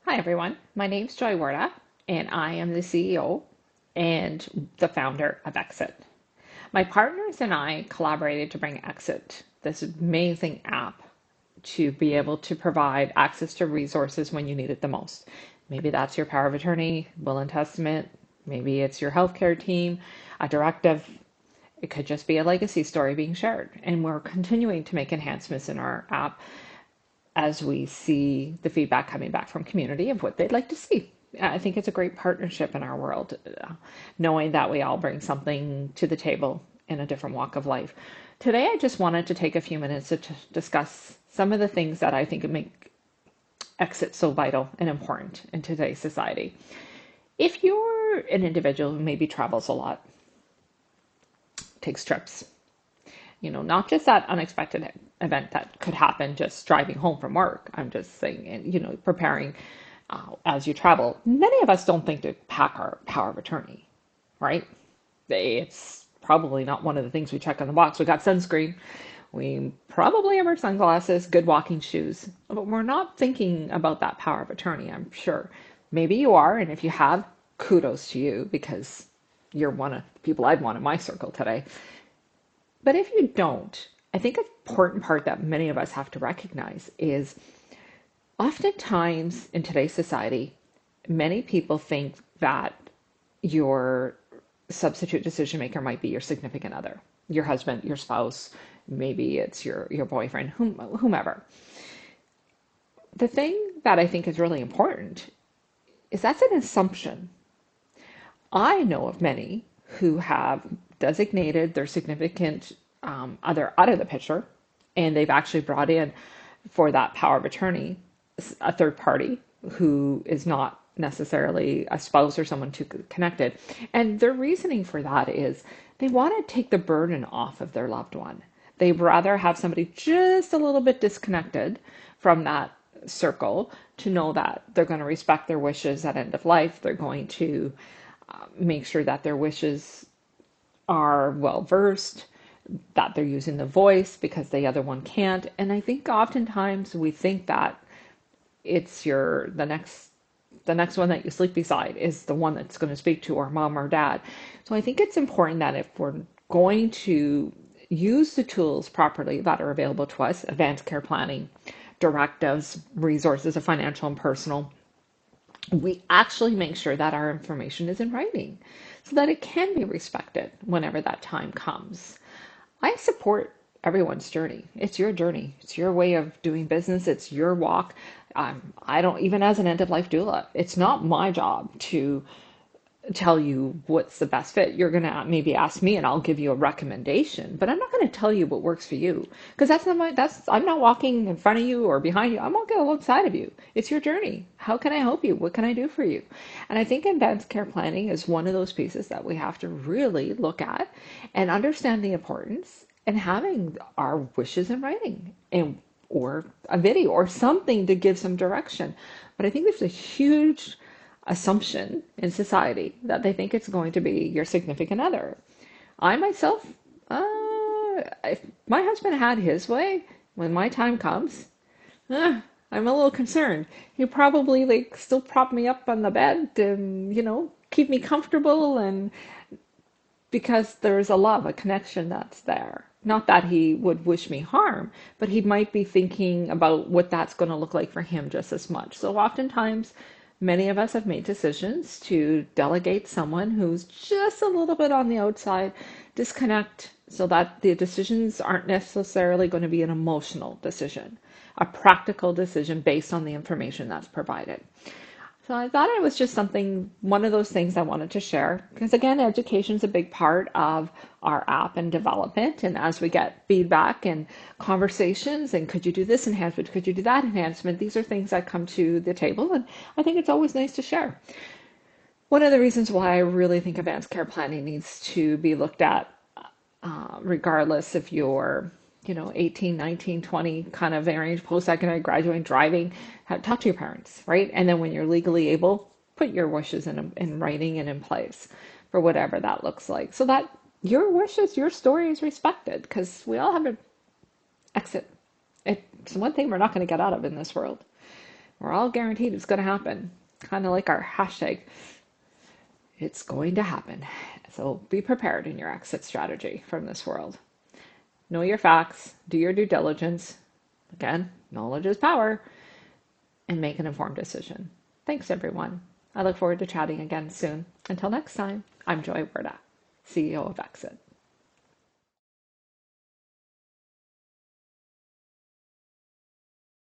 Hi, everyone. My name's Wirta, and I am the CEO and the founder of Exit. My partners and I collaborated to bring Exit, this amazing app, to be able to provide access to resources when you need it the most. Maybe that's your power of attorney, will and testament. Maybe it's your healthcare team, a directive. It could just be a legacy story being shared. And we're continuing to make enhancements in our app as we see the feedback coming back from community of what they'd like to see. I think it's a great partnership in our world, knowing that we all bring something to the table in a different walk of life. Today, I just wanted to take a few minutes to discuss some of the things that I think make exit so vital and important in today's society. If you're an individual who maybe travels a lot, takes trips, not just that unexpected event that could happen just driving home from work. I'm just saying, and preparing as you travel. Many of us don't think to pack our power of attorney, right? It's probably not one of the things we check on the box. We got sunscreen. We probably have our sunglasses, good walking shoes, but we're not thinking about that power of attorney, I'm sure. Maybe you are, and if you have, kudos to you because you're one of the people I'd want in my circle today. But if you don't, I think an important part that many of us have to recognize is oftentimes in today's society, many people think that your substitute decision maker might be your significant other, your husband, your spouse, maybe it's your boyfriend, whomever. The thing that I think is really important is that's an assumption. I know of many who have designated their significant other out of the picture, and they've actually brought in for that power of attorney a third party who is not necessarily a spouse or someone too connected. And their reasoning for that is they want to take the burden off of their loved one. They'd rather have somebody just a little bit disconnected from that circle to know that they're going to respect their wishes at end of life. They're going to make sure that their wishes are well versed, that they're using the voice because the other one can't. And I think oftentimes we think that it's the next one that you sleep beside is the one that's going to speak to our mom or dad. So I think it's important that if we're going to use the tools properly that are available to us, advanced care planning, directives, resources of financial and personal, we actually make sure that our information is in writing so that it can be respected whenever that time comes. I support everyone's journey. It's your journey. It's your way of doing business. It's your walk. I don't, even as an end of life doula, it's not my job to tell you what's the best fit. You're going to maybe ask me and I'll give you a recommendation, but I'm not going to tell you what works for you because I'm not walking in front of you or behind you. I'm walking alongside of you. It's your journey. How can I help you? What can I do for you? And I think advanced care planning is one of those pieces that we have to really look at and understand the importance and having our wishes in writing and or a video or something to give some direction. But I think there's a huge assumption in society that they think it's going to be your significant other. I myself, if my husband had his way, when my time comes, I'm a little concerned. He'd probably like still prop me up on the bed and keep me comfortable, and because there's a love, a connection that's there. Not that he would wish me harm, but he might be thinking about what that's going to look like for him just as much. So oftentimes, many of us have made decisions to delegate someone who's just a little bit on the outside, disconnect, so that the decisions aren't necessarily going to be an emotional decision, a practical decision based on the information that's provided. So I thought it was just one of those things I wanted to share because again, education is a big part of our app and development. And as we get feedback and conversations and could you do this enhancement? Could you do that enhancement? These are things that come to the table and I think it's always nice to share. One of the reasons why I really think advanced care planning needs to be looked at regardless if you're 18, 19, 20 kind of range, post-secondary, graduating, driving, talk to your parents, right? And then when you're legally able, put your wishes in writing and in place for whatever that looks like so that your wishes, your story is respected because we all have an exit. It's one thing we're not going to get out of in this world. We're all guaranteed it's going to happen. Kind of like our hashtag, it's going to happen. So be prepared in your exit strategy from this world. Know your facts, do your due diligence. Again, knowledge is power, and make an informed decision. Thanks, everyone. I look forward to chatting again soon. Until next time, I'm Joy Wirta, CEO of Exit.